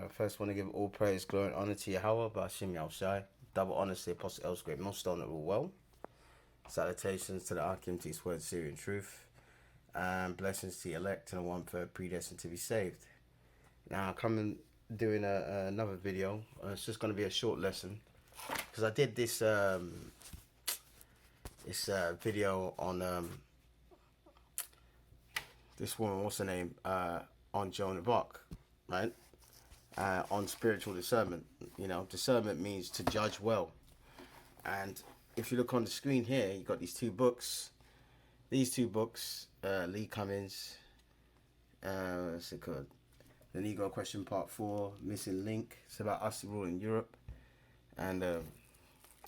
First, want to give all praise, glory, and honor to Yahweh, Ba'ashim Yahushai. Double honor to the Apostle Els Great Millstone that rule well. Salutations to the Akim to his word, Syrian truth. And blessings to the elect and the one-third predestined to be saved. Now, I'm coming doing another video. It's just going to be a short lesson. Because I did this video on this woman, what's her name? On Joan of Arc, right? On spiritual discernment. You know, discernment means to judge well. And if you look on the screen here, you got these two books. These two books, Lee Cummins, what's it called? The Negro Question Part 4, Missing Link. It's about us ruling Europe. And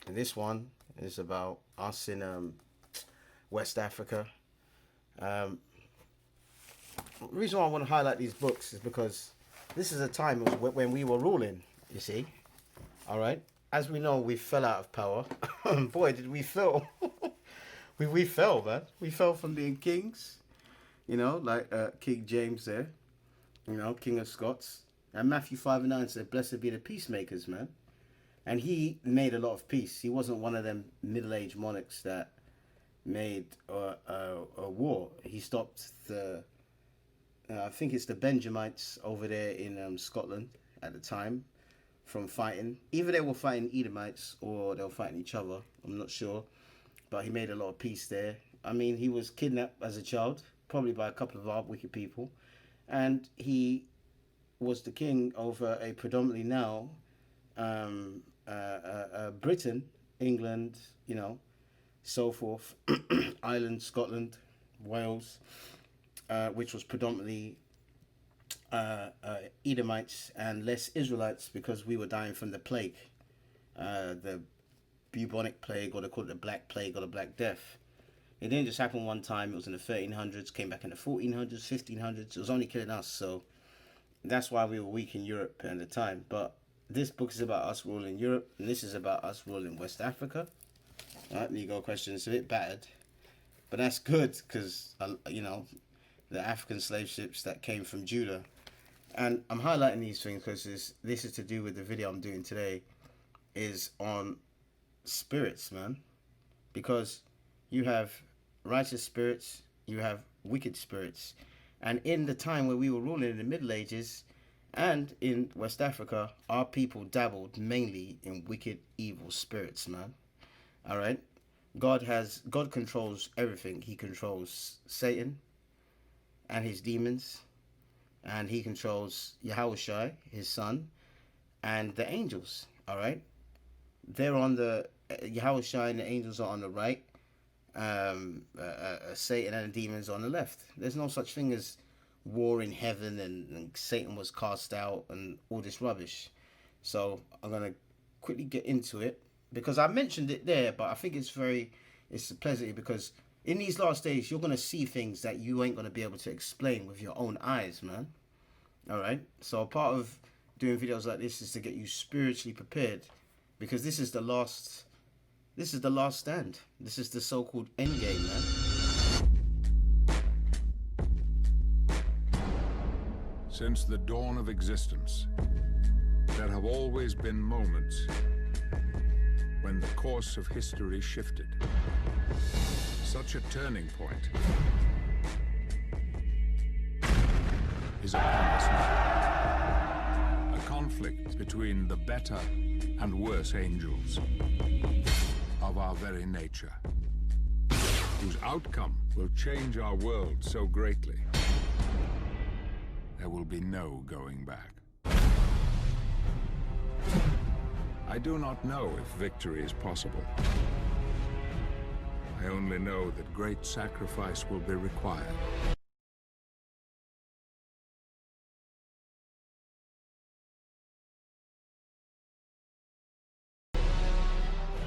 this one is about us in West Africa. The reason why I want to highlight these books is because this is a time when we were ruling, you see. All right. As we know, we fell out of power. Boy, did we fall. we fell, man. We fell from being kings, you know, like King James there, you know, King of Scots. And Matthew 5:9 said, blessed be the peacemakers, man. And he made a lot of peace. He wasn't one of them middle-aged monarchs that made a war. He stopped the... I think it's the Benjamites over there in Scotland at the time from fighting. Either they were fighting Edomites or they were fighting each other. I'm not sure. But he made a lot of peace there. I mean, he was kidnapped as a child, probably by a couple of wicked people. And he was the king over a predominantly now Britain, England, you know, so forth. Ireland, Scotland, Wales. Which was predominantly Edomites and less Israelites because we were dying from the plague, the bubonic plague, or they call it the black plague or the black death. It didn't just happen one time. It was in the 1300s, came back in the 1400s, 1500s. It was only killing us, so that's why we were weak in Europe at the time. But this book is about us ruling Europe, and this is about us ruling West Africa. All right, Negro Question is a bit battered, but that's good because, you know, the African slave ships that came from Judah. And I'm highlighting these things because this is to do with the video I'm doing today, is on spirits, man. Because you have righteous spirits, you have wicked spirits. And in the time where we were ruling in the Middle Ages and in West Africa, our people dabbled mainly in wicked, evil spirits, man. All right? God controls everything. He controls Satan and his demons, and he controls Yahushai, his son, and the angels. All right, they're on the Yahushai and the angels are on the right. Satan and the demons on the left. There's no such thing as war in heaven and Satan was cast out and all this rubbish. So I'm gonna quickly get into it because I mentioned it there, but I think it's pleasant because in these last days, you're going to see things that you ain't going to be able to explain with your own eyes, man. All right? So a part of doing videos like this is to get you spiritually prepared because this is the last stand. This is the so-called end game, man. Since the dawn of existence, there have always been moments when the course of history shifted. Such a turning point is upon us now. A conflict between the better and worse angels of our very nature, whose outcome will change our world so greatly, there will be no going back. I do not know if victory is possible. I only know that great sacrifice will be required.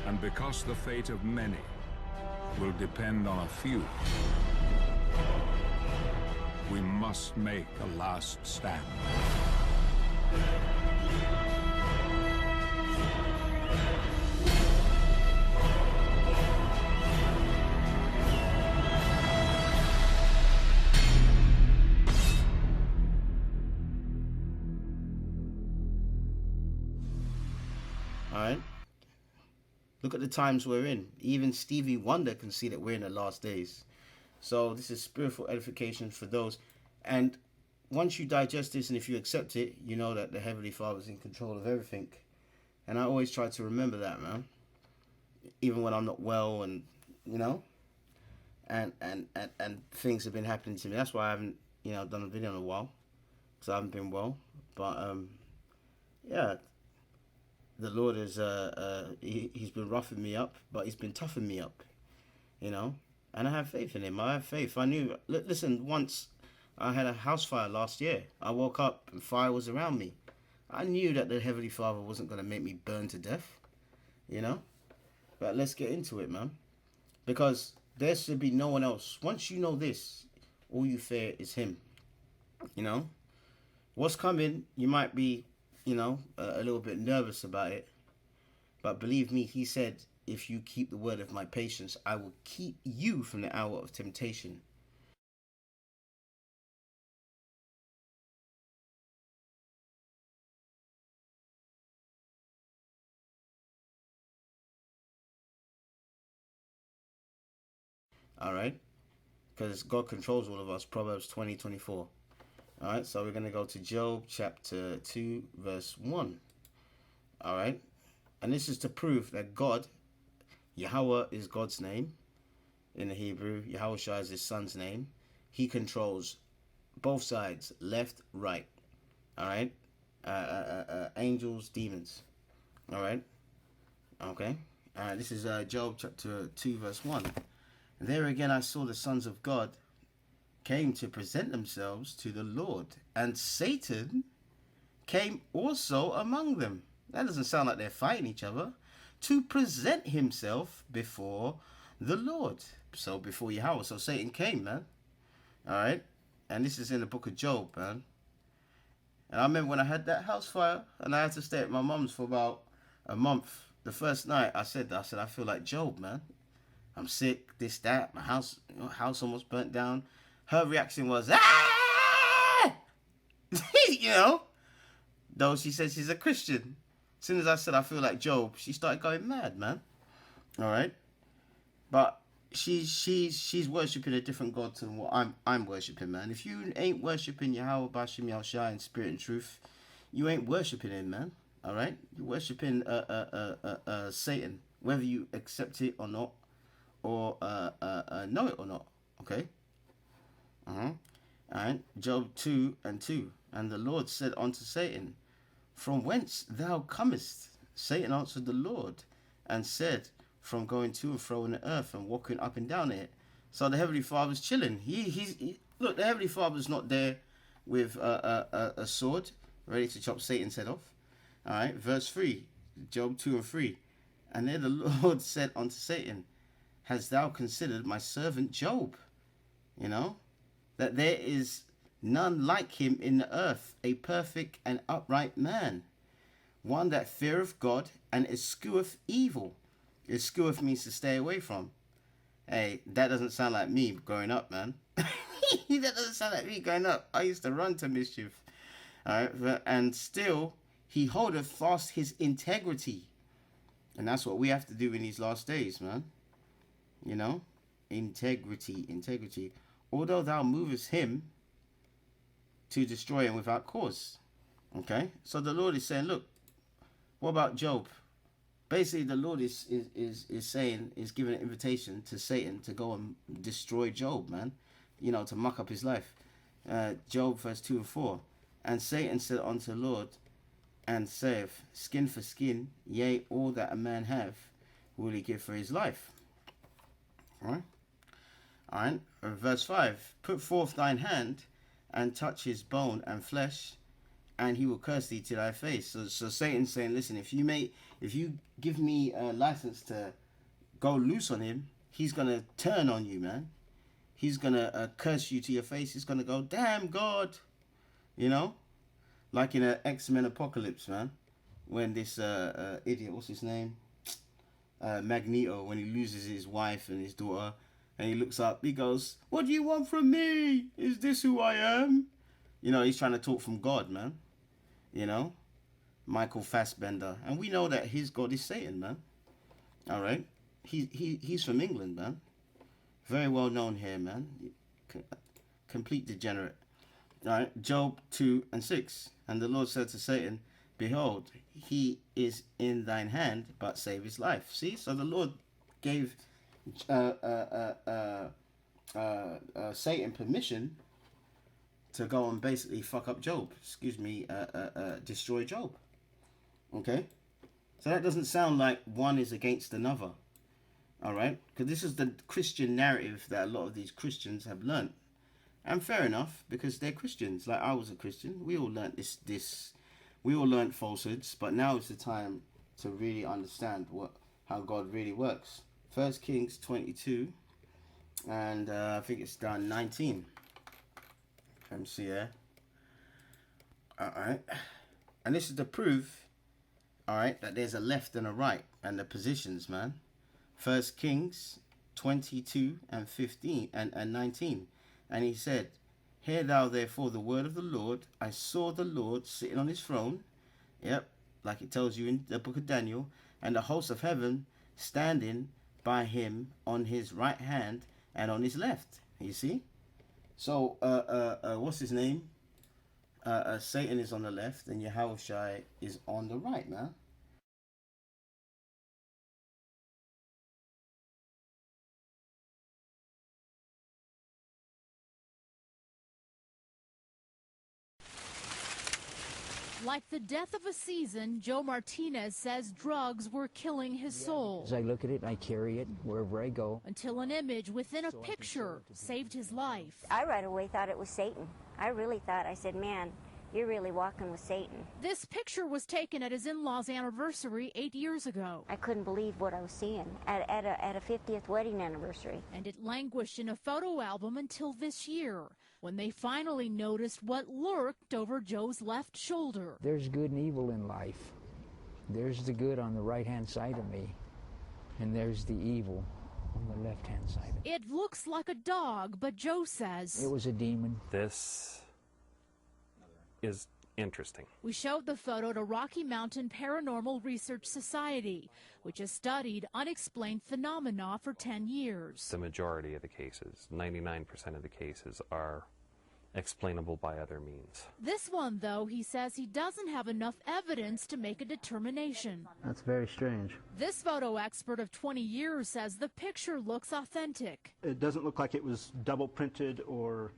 And because the fate of many will depend on a few, we must make a last stand. right? Look at the times we're in. Even Stevie Wonder can see that we're in the last days. So this is spiritual edification for those. And once you digest this and if you accept it, you know that the Heavenly Father is in control of everything. And I always try to remember that, man. Even when I'm not well and, you know, and things have been happening to me. That's why I haven't, you know, done a video in a while. Because I haven't been well. But, yeah. The Lord is, he's been roughing me up, but he's been toughing me up, you know. And I have faith in him. I have faith. I knew, listen, once I had a house fire last year. I woke up and fire was around me. I knew that the Heavenly Father wasn't going to make me burn to death, you know. But let's get into it, man. Because there should be no one else. Once you know this, all you fear is him, you know. What's coming, you might be, you know, a little bit nervous about it. But believe me, he said, if you keep the word of my patience, I will keep you from the hour of temptation. All right? Because God controls all of us. Proverbs 20:24. All right, so we're going to go to Job chapter 2, verse 1. All right? And this is to prove that God, Yahweh is God's name in the Hebrew. Yahushua is his son's name. He controls both sides, left, right. All right? Angels, demons. All right? Okay? This is Job chapter 2, verse 1. There again I saw the sons of God came to present themselves to the Lord, and Satan came also among them. That doesn't sound like they're fighting each other. To present himself before the Lord. So before Yahweh. So Satan came, man. All right? And this is in the book of Job, man. And I remember when I had that house fire, and I had to stay at my mum's for about a month. The first night, I said, I feel like Job, man. I'm sick, this, that. My house almost burnt down. Her reaction was, ah! You know? Though she said she's a Christian. As soon as I said I feel like Job, she started going mad, man. All right? But she's worshipping a different God than what I'm worshipping, man. If you ain't worshipping Yahweh Bashim Yahushua in spirit and truth, you ain't worshipping him, man. All right? You're worshipping Satan, whether you accept it or not, or know it or not. Okay? All right? Job 2:2. And the Lord said unto Satan, from whence thou comest? Satan answered the Lord and said, from going to and fro in the earth and walking up and down it. So the Heavenly Father's chilling. Look, the Heavenly Father's not there with a sword ready to chop Satan's head off. All right, verse 3, Job 2:3. And there the Lord said unto Satan, hast thou considered my servant Job? You know, that there is none like him in the earth, a perfect and upright man, one that feareth God and escheweth evil. Escheweth means to stay away from. Hey, that doesn't sound like me growing up, man. That doesn't sound like me growing up. I used to run to mischief. All right, and still he holdeth fast his integrity. And that's what we have to do in these last days, man. You know? Integrity. Although thou movest him to destroy him without cause. Okay? So the Lord is saying, look, what about Job? Basically, the Lord is saying, is giving an invitation to Satan to go and destroy Job, man. You know, to muck up his life. Job verse 2 and 4. And Satan said unto the Lord, and saith, skin for skin, yea, all that a man have, will he give for his life. All right. Verse 5. Put forth thine hand, and touch his bone and flesh, and he will curse thee to thy face. So Satan's saying, listen, if you give me a license to go loose on him, he's going to turn on you, man. He's going to curse you to your face. He's going to go, damn God. You know? Like in an X-Men Apocalypse, man. When this idiot, what's his name? Magneto, when he loses his wife and his daughter, and he looks up, he goes, what do you want from me? Is this who I am? You know, he's trying to talk from God, man. You know? Michael Fassbender, and we know that his God is Satan, man. All right, he's from England, man. Very well known here, man. Complete degenerate. All right, Job 2:6, and the Lord said to Satan, "Behold, he is in thine hand, but save his life." See, so the Lord gave Satan permission to go and basically fuck up Job. Destroy Job. Okay, so that doesn't sound like one is against another. All right, because this is the Christian narrative that a lot of these Christians have learned, and fair enough, because they're Christians. Like I was a Christian, we all learned this. We all learned falsehoods, but now is the time to really understand how God really works. 1 Kings 22, and I think it's down 19. Let me see here. All right, and this is the proof. All right, that there's a left and a right, and the positions, man. 1 Kings 22 and 15 and 19, and he said, "Hear thou therefore the word of the Lord. I saw the Lord sitting on his throne." Yep, like it tells you in the book of Daniel, "and the hosts of heaven standing by him on his right hand and on his left." You see? So, what's his name? Satan is on the left, and Yahushua is on the right, man. Like the death of a season, Joe Martinez says drugs were killing his soul. As I look at it, I carry it wherever I go. Until an image within a picture saved his life. I right away thought it was Satan. I really thought, I said, man, you're really walking with Satan. This picture was taken at his in-laws' anniversary 8 years ago. I couldn't believe what I was seeing at a 50th wedding anniversary. And it languished in a photo album until this year, when they finally noticed what lurked over Joe's left shoulder. There's good and evil in life. There's the good on the right-hand side of me, and there's the evil on the left-hand side of me. It looks like a dog, but Joe says it was a demon. This is interesting. We showed the photo to Rocky Mountain Paranormal Research Society, which has studied unexplained phenomena for 10 years. The majority of the cases, 99% of the cases, are explainable by other means. This one, though, he says he doesn't have enough evidence to make a determination. That's very strange. This photo expert of 20 years says the picture looks authentic. It doesn't look like it was double printed or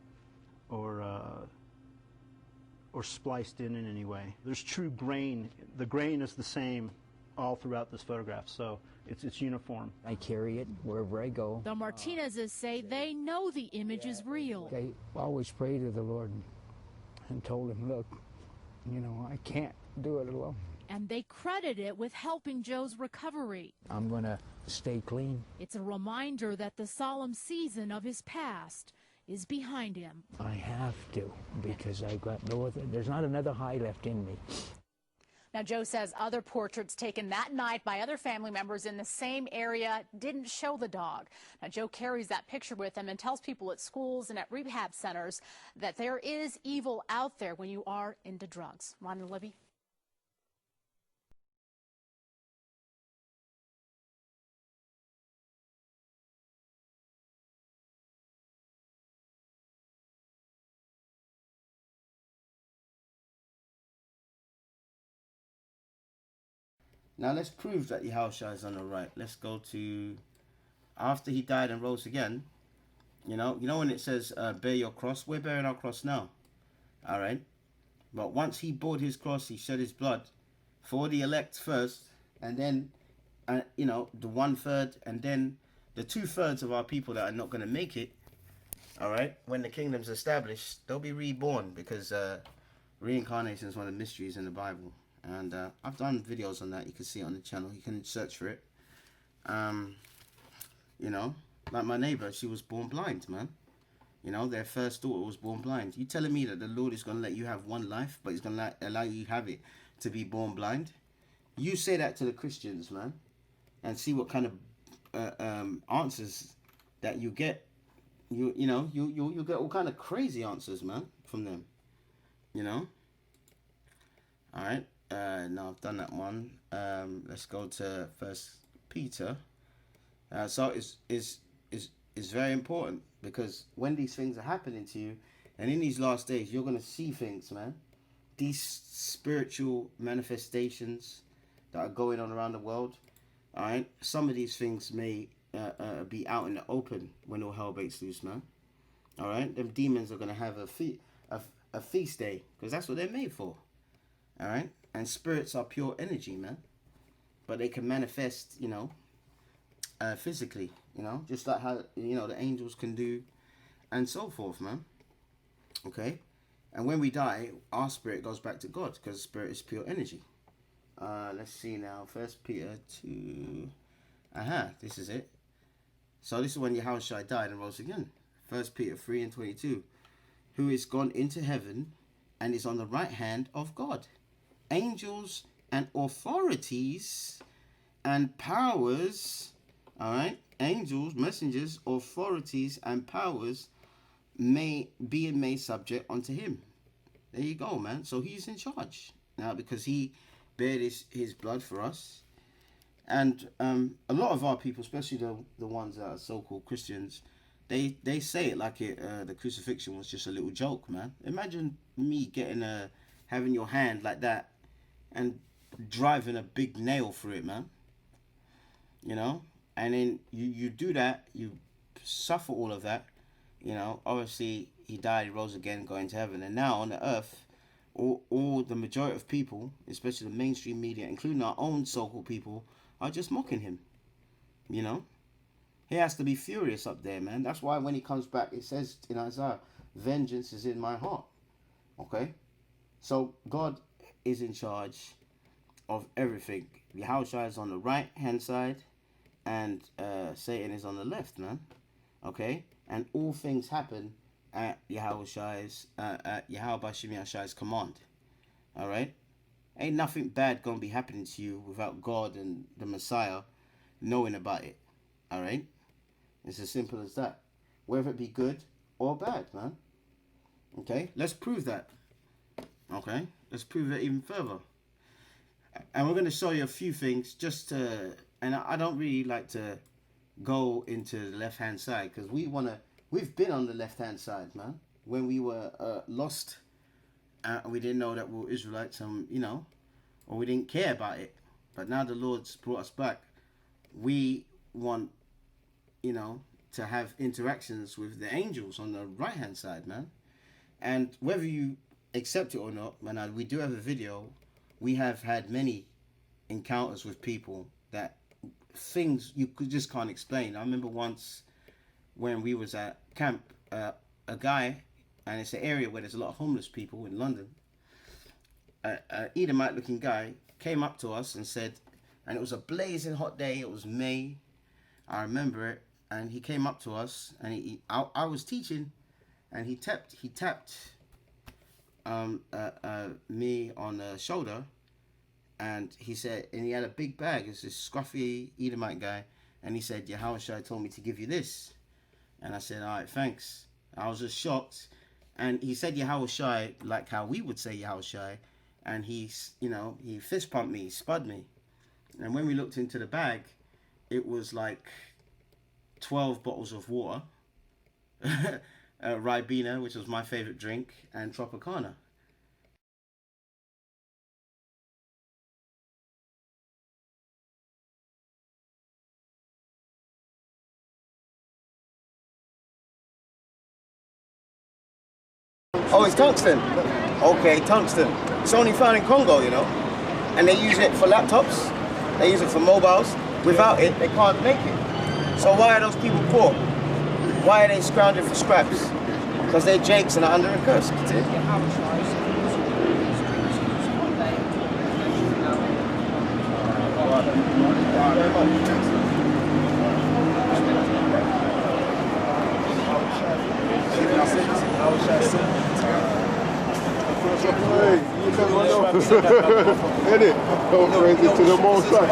spliced in any way. There's true grain. The grain is the same all throughout this photograph, so it's uniform. I carry it wherever I go. The Martinezes say they know the image is real. I always pray to the Lord and told him, look, you know, I can't do it alone. And they credit it with helping Joe's recovery. I'm going to stay clean. It's a reminder that the solemn season of his past is behind him. I have to, because I've got no other, there's not another high left in me. Now, Joe says other portraits taken that night by other family members in the same area didn't show the dog. Now, Joe carries that picture with him and tells people at schools and at rehab centers that there is evil out there when you are into drugs. Ron and Libby. Now let's prove that Yahushua is on the right. Let's go to after he died and rose again. You know when it says bear your cross, we're bearing our cross now. All right. But once he bore his cross, he shed his blood for the elect first, and then the 1/3, and then the 2/3 of our people that are not going to make it. All right. When the kingdom's established, they'll be reborn, because reincarnation is one of the mysteries in the Bible. And I've done videos on that. You can see it on the channel. You can search for it. Like my neighbor, she was born blind, man. Their first daughter was born blind. You telling me that the Lord is going to let you have one life, but he's going to allow you have it to be born blind? You say that to the Christians, man, and see what kind of answers that you get. You get all kind of crazy answers, man, from them. All right. No, I've done that one. Let's go to First Peter. So it's very important, because when these things are happening to you, and in these last days, you're going to see things, man. These spiritual manifestations that are going on around the world. All right, some of these things may be out in the open when all hell breaks loose, man. All right, them demons are going to have a feast day, because that's what they're made for. All right, and spirits are pure energy, man, but they can manifest, physically, just like how the angels can do, and so forth, man. Okay, and when we die, our spirit goes back to God, because spirit is pure energy. Let's see now. First Peter 2. This is it. So this is when Yahushua died and rose again. First Peter 3:22. Who is gone into heaven and is on the right hand of God. Angels and authorities and powers. All right. Angels, messengers, authorities and powers may be made subject unto him. There you go, man. So he's in charge now, because he bared his blood for us. And a lot of our people, especially the ones that are so-called Christians, they say it like the crucifixion was just a little joke, man. Imagine me having your hand like that and driving a big nail through it, man. And then you do that, you suffer all of that, obviously he died, he rose again, going to heaven. And now on the earth, all the majority of people, especially the mainstream media, including our own so-called people, are just mocking him. He has to be furious up there, man. That's why when he comes back, it says in Isaiah, vengeance is in my heart. Okay? So God is in charge of everything. Yahushua is on the right hand side, and Satan is on the left, man. Okay? And all things happen at Yahushua's command. All right? Ain't nothing bad gonna be happening to you without God and the Messiah knowing about it. All right? It's as simple as that. Whether it be good or bad, man. Okay? Let's prove that. Okay? Let's prove that even further. And we're going to show you a few things and I don't really like to go into the left-hand side, because we've been on the left-hand side, man. When we were lost, we didn't know that we were Israelites, or we didn't care about it. But now the Lord's brought us back. We want, to have interactions with the angels on the right-hand side, man. And whether you accept it or not, man, we do have a video. We have had many encounters with people that things you just can't explain. I remember once when we was at camp, a guy, and it's an area where there's a lot of homeless people in London, an Edomite looking guy came up to us and said, and it was a blazing hot day, it was May, I remember it, and he came up to us, and I was teaching, and he tapped me on the shoulder, and he said, and he had a big bag. It's this scruffy Edomite guy, and he said, Yahushua told me to give you this. And I said, all right, thanks. I was just shocked. And he said Yahushua like how we would say Yahushua, and he fist pumped me, spud me. And when we looked into the bag, it was like 12 bottles of water, Ribena, which was my favorite drink, and Tropicana. Oh, it's tungsten. Okay, tungsten. It's only found in Congo, and they use it for laptops. They use it for mobiles. Without it, they can't make it. So why are those people poor? Why are they scrounging for scraps? Because they're jakes and are under a curse. That's it. Edit. Oh, praise it to the Most High.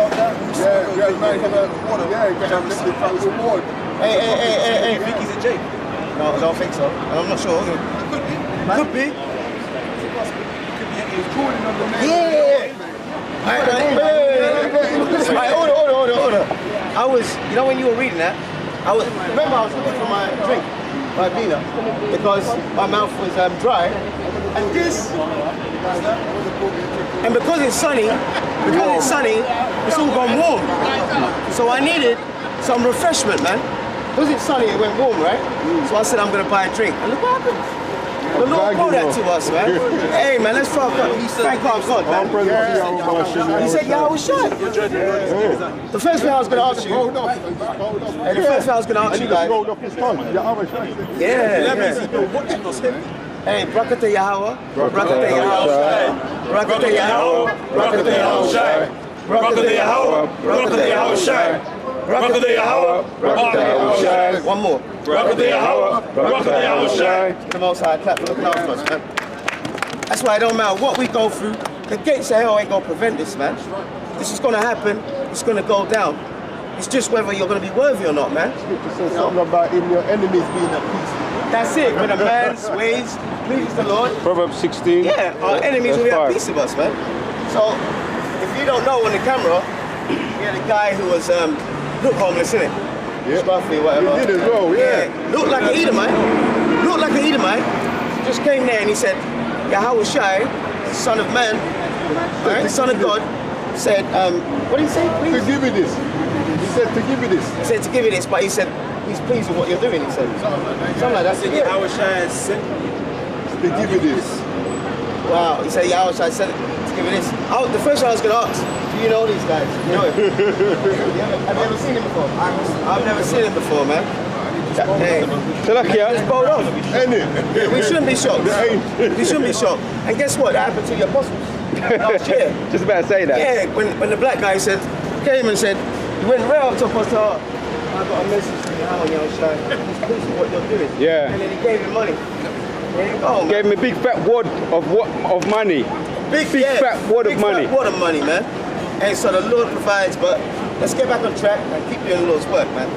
Yeah, you might have a water. Yeah, you can have this reward. Hey. You think he's a Jake? No, I don't think so. I'm not sure. Could be. Hold on. I was, you know, when you were reading that, remember I was looking for my drink, my vino, because my mouth was dry, and because it's sunny, it's all gone warm. So I needed some refreshment, man. Because it's sunny, it went warm, right? So I said I'm gonna buy a drink, and look what happened. The Lord brought that to us, man. Hey, man, let's thank our God, man. He said, yeah, I was shot. The first thing I was going to ask you, guys. Yeah. Hey, Brakata Yahweh, Brakata Yahweh, Brakata Yahweh, Brakata Yahweh, Brakata Yahweh, Brakata Yahweh, Brakata Yahweh, Brakata Yahweh. One more. Brakata Yahweh, Brakata Yahweh. The Most High, clap for looking after us, man. That's why it don't matter what we go through, the gates of hell ain't gonna prevent this, man. This is gonna happen, it's gonna go down. It's just whether you're gonna be worthy or not, man. Scripture says something about even your enemies being at peace. That's it, when a man's ways pleases the Lord. Proverbs 16. Yeah, our enemies will be at peace with us, man. So, if you don't know on the camera, we had a guy who was, look homeless, innit? Yeah. Scruffy, whatever. He did as well, yeah. Looked like an Edomite. Just came there and he said, Yahweh Shai, son of man, right? Son of God, said, what did he say, please? To give you this. He said to give you this. He said to give you this, but he said, he's pleased with what you're doing, he said. Something like that. Said, Yahweh Shai said to give you this. Wow, he said, Yahweh Shai said to give you this. The first one I was going to ask, do you know these guys? You know him? Have you ever seen him before? I've never seen him before, man. Hey, just bowled off. We shouldn't be shocked. We shouldn't be shocked. And guess what? That happened to the apostles last year. Just about to say that. Yeah, when the black guy came and said, he went right up to Apostle Hart. I got a message to you, how Yahweh Shai. He's pleased with what you're doing. Yeah. And then he gave him money. There you go, man. Gave him a big fat wad of money. Big fat wad of money. Big fat wad of money, man. And so the Lord provides, but let's get back on track and keep doing the Lord's work, man.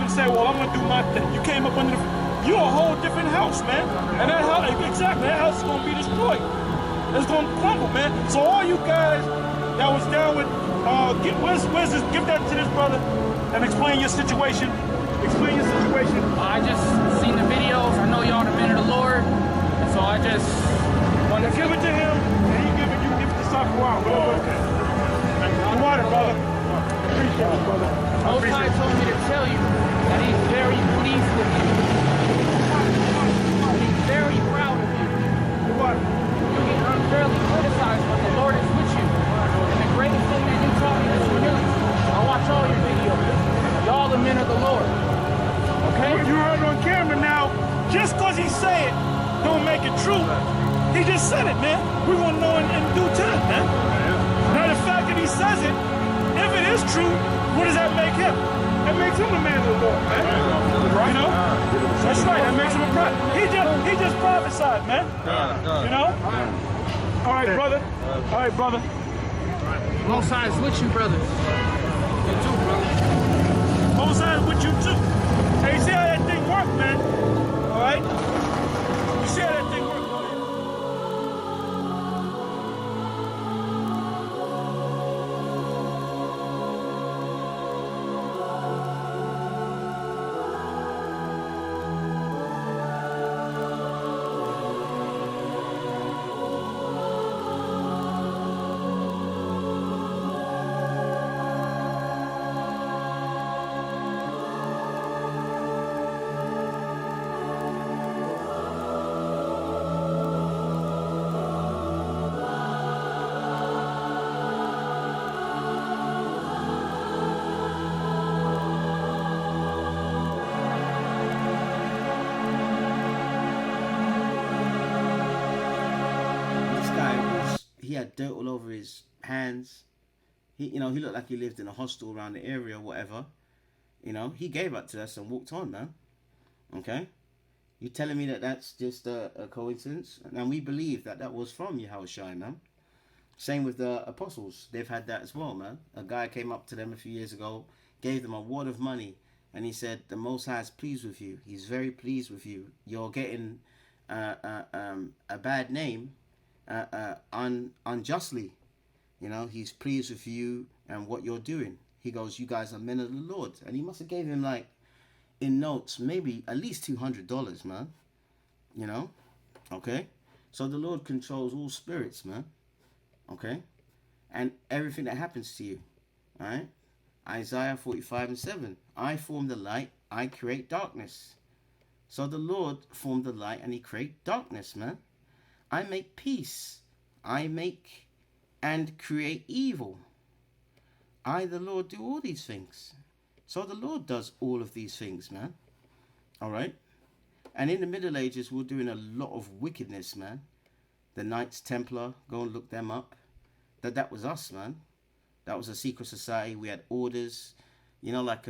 Say, well, I'm gonna do my thing. You came up under you're a whole different house, man. And that house, exactly, that house is gonna be destroyed. It's gonna crumble, man. So all you guys that was down with, where's this? Give that to this brother and explain your situation. Explain your situation. I just seen the videos. I know y'all the men of the Lord, so I just want to give it to him, and he give it to Sakuan. You want it, brother? Appreciate it, brother. Most High told me to tell you that he's very pleased with you. He's very proud of you. What? You get unfairly criticized, but the Lord is with you. And the greatest thing that you taught me is humility. I watch all your videos. Y'all the men of the Lord. Okay? You heard it on camera now. Just because he say it, don't make it true. He just said it, man. We want to know in due time, man. Now the fact that he says it, if it is true, what does that make him? That makes him a man of the Lord, man. You know? That's right, that makes him a prophet. He just prophesied, man. You know? All right, brother. All right, brother. Most High is with you, brother. You too, brother. Most High is with you too. Hey, you see how that thing works, man? All right? You see how that thing works? dirt all over his hands. He looked like he lived in a hostel around the area or whatever. He gave up to us and walked on, man. Okay? You telling me that that's just a coincidence? And we believe that was from Yahushua, man. Same with the apostles. They've had that as well, man. A guy came up to them a few years ago, gave them a wad of money, and he said, the Most High is pleased with you. He's very pleased with you. You're getting a bad name unjustly. He's pleased with you and what you're doing. He goes, you guys are men of the Lord. And he must have gave him, like, in notes, maybe at least $200, man. Okay? So the Lord controls all spirits, man. Okay? And everything that happens to you. Alright? Isaiah 45:7. I form the light, I create darkness. So the Lord formed the light and he created darkness, man. I make peace. I make and create evil. I, the Lord, do all these things. So the Lord does all of these things, man. Alright? And in the Middle Ages, we're doing a lot of wickedness, man. The Knights Templar, go and look them up. That was us, man. That was a secret society. We had orders, like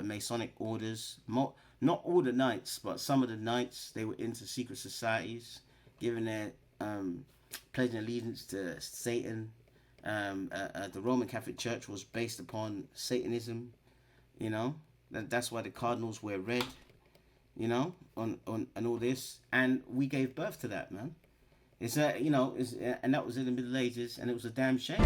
Masonic orders. Not all the knights, but some of the knights, they were into secret societies, giving their pledging allegiance to Satan. The Roman Catholic Church was based upon Satanism. That's why the cardinals wear red. On and all this, and we gave birth to that, man. And that was in the Middle Ages, and it was a damn shame.